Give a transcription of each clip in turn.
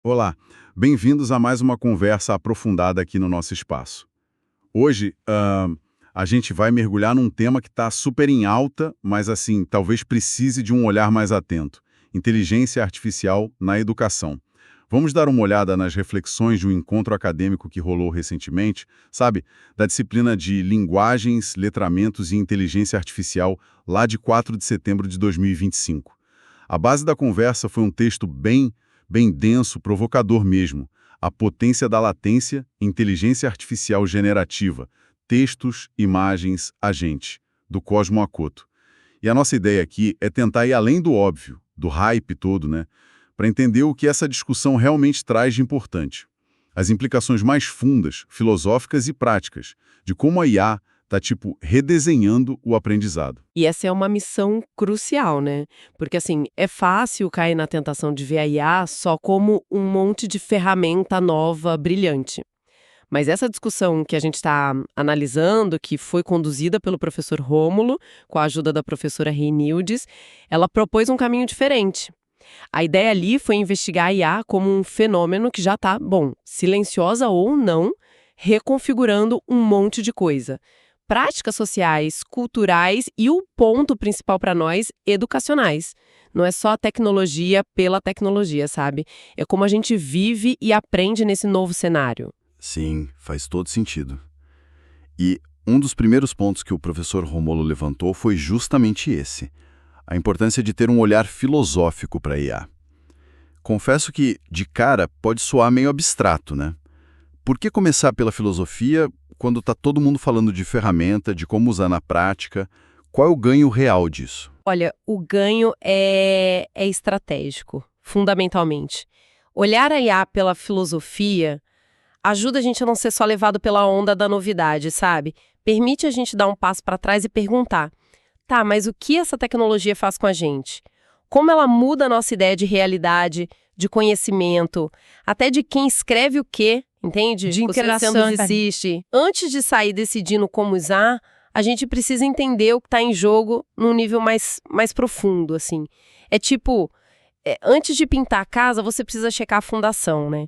Olá, bem-vindos a mais uma conversa aprofundada aqui no nosso espaço. Hoje, a gente vai mergulhar num tema que está super em alta, mas assim, talvez precise de um olhar mais atento: inteligência artificial na educação. Vamos dar uma olhada nas reflexões de um encontro acadêmico que rolou recentemente, sabe, da disciplina de Linguagens, Letramentos e Inteligência Artificial, lá de 4 de setembro de 2025. A base da conversa foi um texto bem denso, provocador mesmo. A potência da latência, inteligência artificial generativa, textos, imagens, agente, do Cosmo Akoto. E a nossa ideia aqui é tentar ir além do óbvio, do hype todo, né? Para entender o que essa discussão realmente traz de importante. As implicações mais fundas, filosóficas e práticas, de como a IA está, tipo, redesenhando o aprendizado. E essa é uma missão crucial, né? Porque, assim, é fácil cair na tentação de ver a IA só como um monte de ferramenta nova, brilhante. Mas essa discussão que a gente está analisando, que foi conduzida pelo professor Rômulo, com a ajuda da professora Reinildes, ela propôs um caminho diferente. A ideia ali foi investigar a IA como um fenômeno que já está, bom, silenciosa ou não, reconfigurando um monte de coisa. Práticas sociais, culturais e o ponto principal para nós, educacionais. Não é só a tecnologia pela tecnologia, sabe? É como a gente vive e aprende nesse novo cenário. Sim, faz todo sentido. E um dos primeiros pontos que o professor Romolo levantou foi justamente esse: a importância de ter um olhar filosófico para a IA. Confesso que, de cara, pode soar meio abstrato, né? Por que começar pela filosofia quando está todo mundo falando de ferramenta, de como usar na prática? Qual é o ganho real disso? Olha, o ganho é estratégico, fundamentalmente. Olhar a IA pela filosofia ajuda a gente a não ser só levado pela onda da novidade, sabe? Permite a gente dar um passo para trás e perguntar: tá, mas o que essa tecnologia faz com a gente? Como ela muda a nossa ideia de realidade, de conhecimento, até de quem escreve o quê, entende? De Os interação, sistemas existe. Antes de sair decidindo como usar, a gente precisa entender o que está em jogo num nível mais profundo, assim. É tipo, antes de pintar a casa, você precisa checar a fundação, né?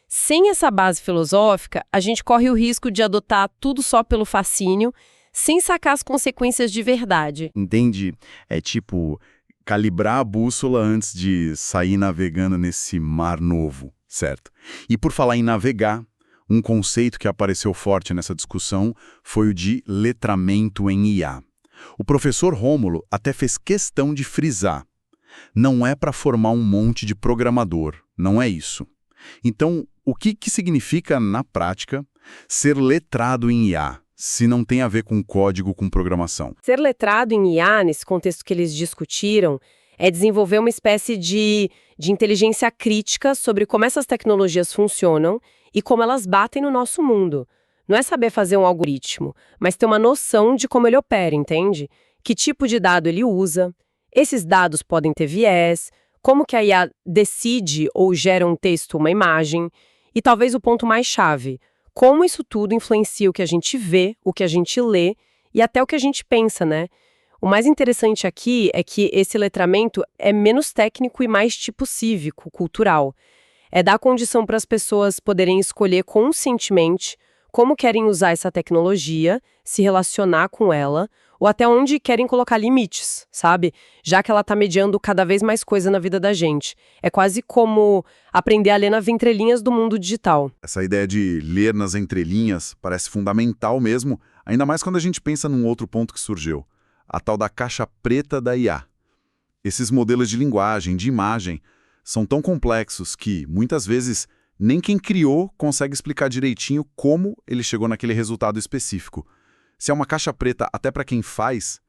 Sem essa base filosófica, a gente corre o risco de adotar tudo só pelo fascínio, sem sacar as consequências de verdade. Entende? É tipo calibrar a bússola antes de sair navegando nesse mar novo, certo? E por falar em navegar, um conceito que apareceu forte nessa discussão foi o de letramento em IA. O professor Rômulo até fez questão de frisar: não é para formar um monte de programador, não é isso. Então, o que significa, na prática, ser letrado em IA, se não tem a ver com código, com programação? Ser letrado em IA, nesse contexto que eles discutiram, é desenvolver uma espécie de inteligência crítica sobre como essas tecnologias funcionam e como elas batem no nosso mundo. Não é saber fazer um algoritmo, mas ter uma noção de como ele opera, entende? Que tipo de dado ele usa, esses dados podem ter viés, como que a IA decide ou gera um texto, uma imagem, e talvez o ponto mais chave: como isso tudo influencia o que a gente vê, o que a gente lê e até o que a gente pensa, né? O mais interessante aqui é que esse letramento é menos técnico e mais tipo cívico, cultural. É dar condição para as pessoas poderem escolher conscientemente como querem usar essa tecnologia, se relacionar com ela, ou até onde querem colocar limites, sabe? Já que ela está mediando cada vez mais coisa na vida da gente. É quase como aprender a ler nas entrelinhas do mundo digital. Essa ideia de ler nas entrelinhas parece fundamental mesmo, ainda mais quando a gente pensa num outro ponto que surgiu: a tal da caixa preta da IA. Esses modelos de linguagem, de imagem, são tão complexos que, muitas vezes, nem quem criou consegue explicar direitinho como ele chegou naquele resultado específico. Se é uma caixa preta até para quem faz,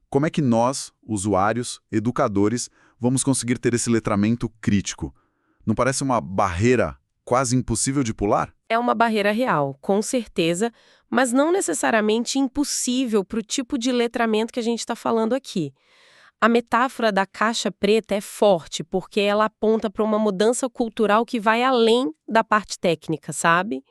como é que nós, usuários, educadores, vamos conseguir ter esse letramento crítico? Não parece uma barreira quase impossível de pular? É uma barreira real, com certeza, mas não necessariamente impossível para o tipo de letramento que a gente está falando aqui. A metáfora da caixa preta é forte, porque ela aponta para uma mudança cultural que vai além da parte técnica, sabe?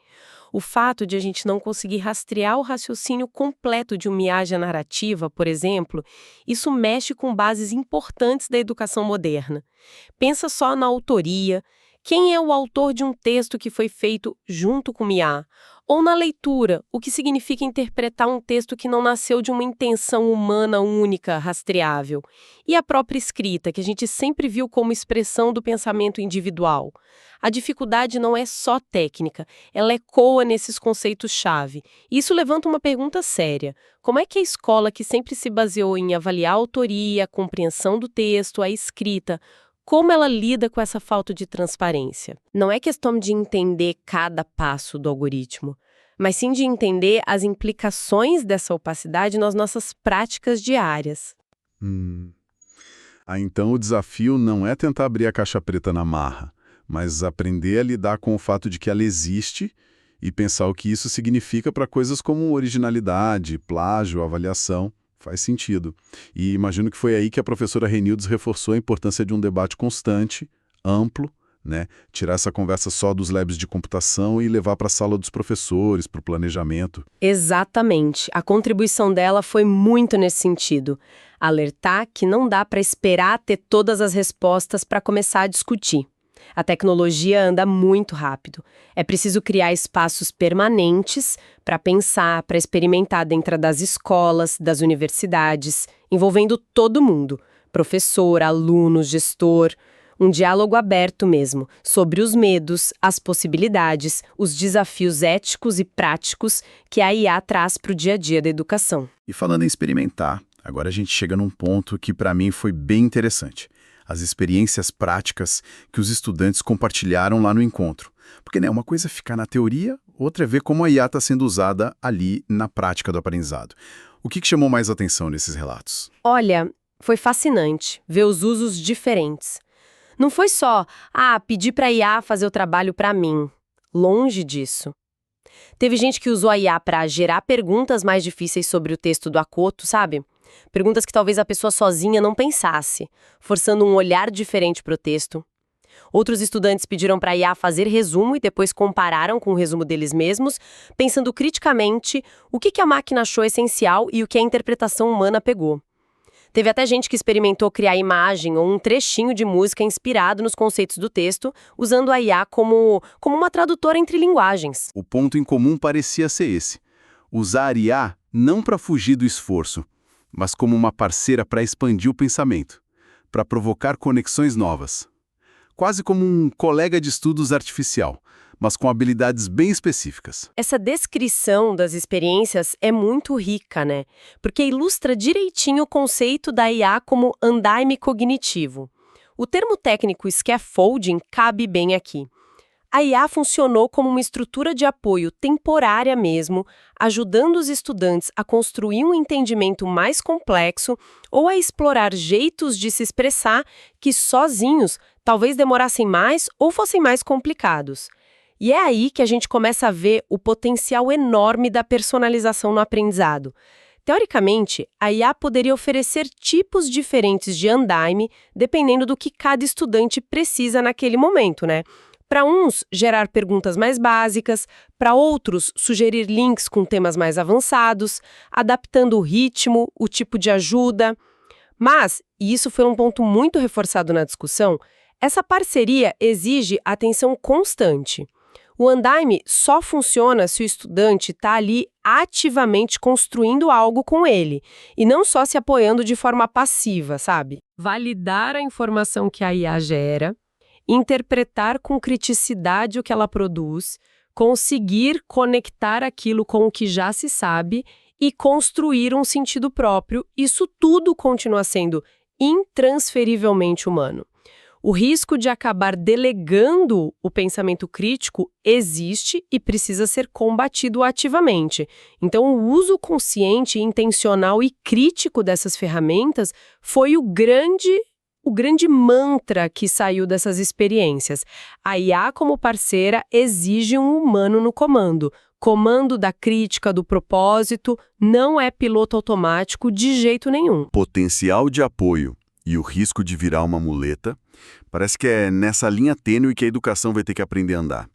O fato de a gente não conseguir rastrear o raciocínio completo de uma imagem narrativa, por exemplo, isso mexe com bases importantes da educação moderna. Pensa só na autoria. Quem é o autor de um texto que foi feito junto com o IA? Ou na leitura, o que significa interpretar um texto que não nasceu de uma intenção humana única, rastreável? E a própria escrita, que a gente sempre viu como expressão do pensamento individual? A dificuldade não é só técnica, ela ecoa nesses conceitos-chave. Isso levanta uma pergunta séria. Como é que a escola, que sempre se baseou em avaliar a autoria, a compreensão do texto, a escrita, como ela lida com essa falta de transparência? Não é questão de entender cada passo do algoritmo, mas sim de entender as implicações dessa opacidade nas nossas práticas diárias. Então o desafio não é tentar abrir a caixa preta na marra, mas aprender a lidar com o fato de que ela existe e pensar o que isso significa para coisas como originalidade, plágio, avaliação. Faz sentido. E imagino que foi aí que a professora Renildes reforçou a importância de um debate constante, amplo, né? Tirar essa conversa só dos labs de computação e levar para a sala dos professores, para o planejamento. Exatamente. A contribuição dela foi muito nesse sentido. Alertar que não dá para esperar ter todas as respostas para começar a discutir. A tecnologia anda muito rápido. É preciso criar espaços permanentes para pensar, para experimentar dentro das escolas, das universidades, envolvendo todo mundo, professor, aluno, gestor, um diálogo aberto mesmo, sobre os medos, as possibilidades, os desafios éticos e práticos que a IA traz para o dia a dia da educação. E falando em experimentar, agora a gente chega num ponto que para mim foi bem interessante. As experiências práticas que os estudantes compartilharam lá no encontro. Porque uma coisa é ficar na teoria, outra é ver como a IA está sendo usada ali na prática do aprendizado. O que chamou mais atenção nesses relatos? Olha, foi fascinante ver os usos diferentes. Não foi só, pedir para a IA fazer o trabalho para mim. Longe disso. Teve gente que usou a IA para gerar perguntas mais difíceis sobre o texto do Akoto, sabe? Perguntas que talvez a pessoa sozinha não pensasse, forçando um olhar diferente para o texto. Outros estudantes pediram para a IA fazer resumo e depois compararam com o resumo deles mesmos, pensando criticamente o que a máquina achou essencial e o que a interpretação humana pegou. Teve até gente que experimentou criar imagem ou um trechinho de música inspirado nos conceitos do texto, usando a IA como uma tradutora entre linguagens. O ponto em comum parecia ser esse. Usar a IA não para fugir do esforço, mas como uma parceira para expandir o pensamento, para provocar conexões novas. Quase como um colega de estudos artificial, mas com habilidades bem específicas. Essa descrição das experiências é muito rica, né? Porque ilustra direitinho o conceito da IA como andaime cognitivo. O termo técnico scaffolding cabe bem aqui. A IA funcionou como uma estrutura de apoio temporária mesmo, ajudando os estudantes a construir um entendimento mais complexo ou a explorar jeitos de se expressar que, sozinhos, talvez demorassem mais ou fossem mais complicados. E é aí que a gente começa a ver o potencial enorme da personalização no aprendizado. Teoricamente, a IA poderia oferecer tipos diferentes de andaime, dependendo do que cada estudante precisa naquele momento, né? Para uns, gerar perguntas mais básicas, para outros, sugerir links com temas mais avançados, adaptando o ritmo, o tipo de ajuda. Mas, e isso foi um ponto muito reforçado na discussão, essa parceria exige atenção constante. O andaime só funciona se o estudante está ali ativamente construindo algo com ele, e não só se apoiando de forma passiva, sabe? Validar a informação que a IA gera, interpretar com criticidade o que ela produz, conseguir conectar aquilo com o que já se sabe e construir um sentido próprio, isso tudo continua sendo intransferivelmente humano. O risco de acabar delegando o pensamento crítico existe e precisa ser combatido ativamente. Então, o uso consciente, intencional e crítico dessas ferramentas foi o grande mantra que saiu dessas experiências. A IA, como parceira, exige um humano no comando. Comando da crítica, do propósito, não é piloto automático de jeito nenhum. Potencial de apoio e o risco de virar uma muleta, parece que é nessa linha tênue que a educação vai ter que aprender a andar.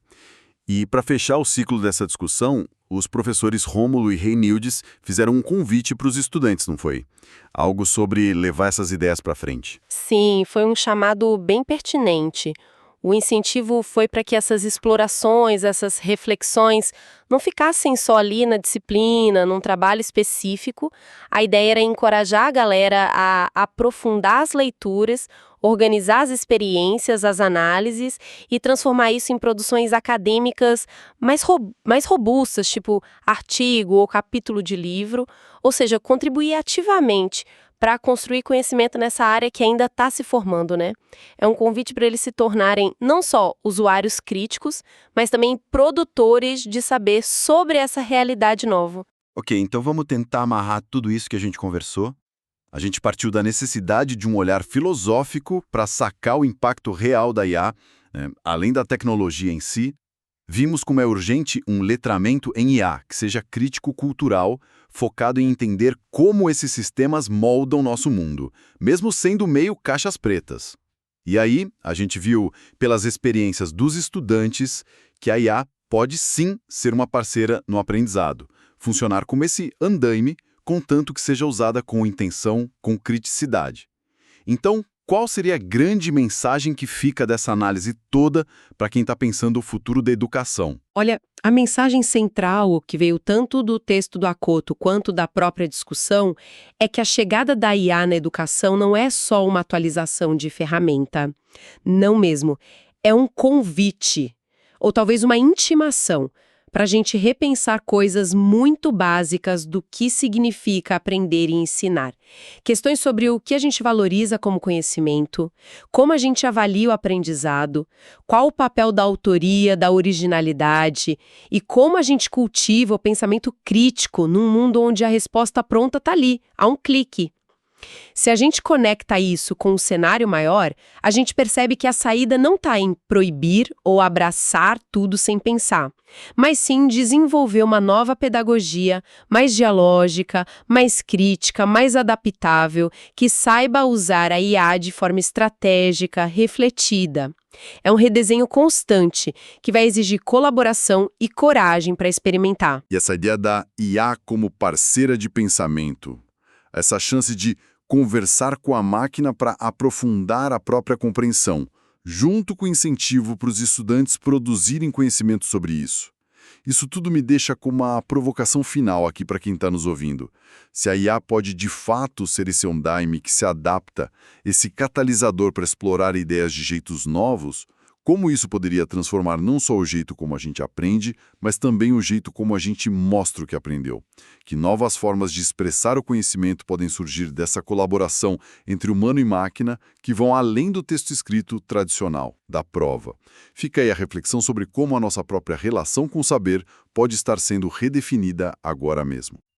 E para fechar o ciclo dessa discussão, os professores Rômulo e Reinildes fizeram um convite para os estudantes, não foi? Algo sobre levar essas ideias para frente. Sim, foi um chamado bem pertinente. O incentivo foi para que essas explorações, essas reflexões não ficassem só ali na disciplina, num trabalho específico. A ideia era encorajar a galera a aprofundar as leituras, organizar as experiências, as análises e transformar isso em produções acadêmicas mais robustas, tipo artigo ou capítulo de livro, ou seja, contribuir ativamente para construir conhecimento nessa área que ainda está se formando, né? É um convite para eles se tornarem não só usuários críticos, mas também produtores de saber sobre essa realidade nova. Ok, então vamos tentar amarrar tudo isso que a gente conversou. A gente partiu da necessidade de um olhar filosófico para sacar o impacto real da IA, né, além da tecnologia em si. Vimos como é urgente um letramento em IA, que seja crítico-cultural, focado em entender como esses sistemas moldam nosso mundo, mesmo sendo meio caixas pretas. E aí, a gente viu, pelas experiências dos estudantes, que a IA pode sim ser uma parceira no aprendizado, funcionar como esse andaime, contanto que seja usada com intenção, com criticidade. Então, qual seria a grande mensagem que fica dessa análise toda para quem está pensando o futuro da educação? Olha, a mensagem central, que veio tanto do texto do Akoto quanto da própria discussão, é que a chegada da IA na educação não é só uma atualização de ferramenta. Não mesmo. É um convite, ou talvez uma intimação, para a gente repensar coisas muito básicas do que significa aprender e ensinar. Questões sobre o que a gente valoriza como conhecimento, como a gente avalia o aprendizado, qual o papel da autoria, da originalidade e como a gente cultiva o pensamento crítico num mundo onde a resposta pronta está ali, a um clique. Se a gente conecta isso com um cenário maior, a gente percebe que a saída não está em proibir ou abraçar tudo sem pensar, mas sim em desenvolver uma nova pedagogia mais dialógica, mais crítica, mais adaptável, que saiba usar a IA de forma estratégica, refletida. É um redesenho constante que vai exigir colaboração e coragem para experimentar. E essa ideia da IA como parceira de pensamento, essa chance de conversar com a máquina para aprofundar a própria compreensão, junto com incentivo para os estudantes produzirem conhecimento sobre isso. Isso tudo me deixa com uma provocação final aqui para quem está nos ouvindo. Se a IA pode de fato ser esse andaime que se adapta, esse catalisador para explorar ideias de jeitos novos, como isso poderia transformar não só o jeito como a gente aprende, mas também o jeito como a gente mostra o que aprendeu. Que novas formas de expressar o conhecimento podem surgir dessa colaboração entre humano e máquina que vão além do texto escrito tradicional, da prova. Fica aí a reflexão sobre como a nossa própria relação com o saber pode estar sendo redefinida agora mesmo.